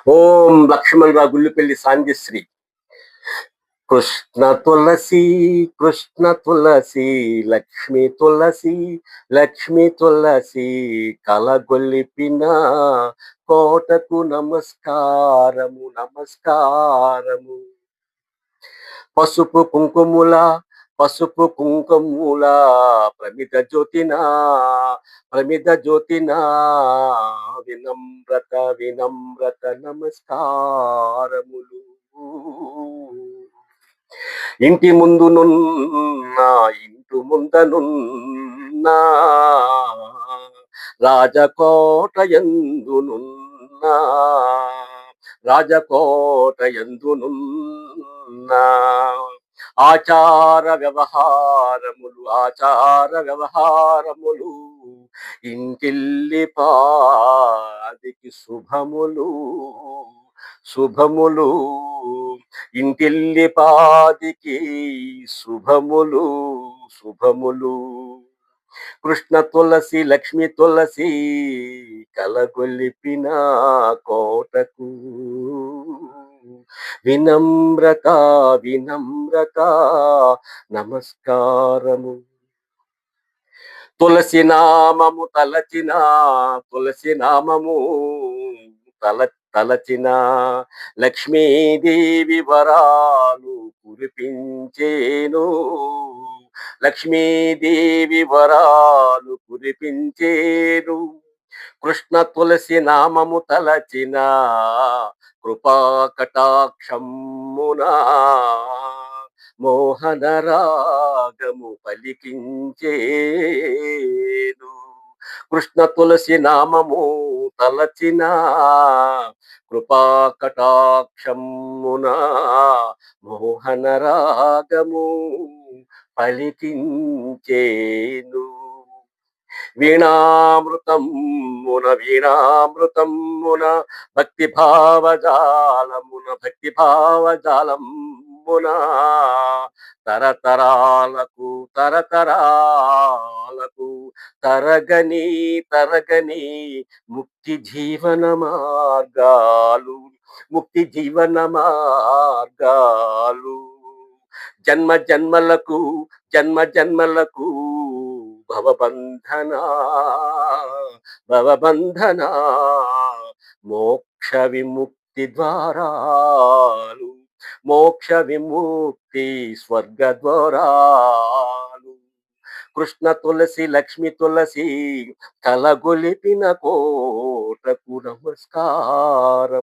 ఓం లక్ష్మణరావు గుళ్ళుపల్లి సాంజశ్రీ. కృష్ణ తులసి కృష్ణ తులసి లక్ష్మి తులసి లక్ష్మి తులసి కలగొల్లిపిన కోటకు నమస్కారము నమస్కారము. పసుపు కుంకుముల పసుపు కుంకుముల ప్రమిద జ్యోతిన ప్రమిద జ్యోతిన వినమ్రత వినమ్రత నమస్కారములు. ఇంటి ముందునున్న ఇంటి ముందనున్న రాజకోట ఎందునున్న రాజకోట ఎందునున్న ఆచార వ్యవహారములు ఇంటిల్లి పాదికి శుభములు శుభములు. ఇంటిల్లి పాదికి శుభములు శుభములు. కృష్ణ తులసి లక్ష్మి తులసి కలగొలిపిన కోటకు వినమ్రత వినమ్రత నమస్కారము. తులసి నామము తలచిన తులసి నామము తలచిన లక్ష్మీదేవి వరాలు కురిపించేను లక్ష్మీదేవి వరాలు కురిపించేను. కృష్ణ తులసి నామము తలచిన కృపా కటాక్షమునా మోహన రాగము పలికించేను. కృష్ణ తులసి నామము తలచిన కృపా కటాక్షమున మోహన రాగము పలికించేను. వీణామృతమున భక్తి భావజాలమున తరతరాలకు తరగని ముక్తి జీవన మార్గాలు. జన్మ జన్మలకు భవబంధన మోక్ష విముక్తి ద్వారాలు మోక్ష విముక్తి స్వర్గ ద్వారాలు. కృష్ణ తులసి లక్ష్మి తులసి కలగొలిపిన కోటకు నమస్కారం.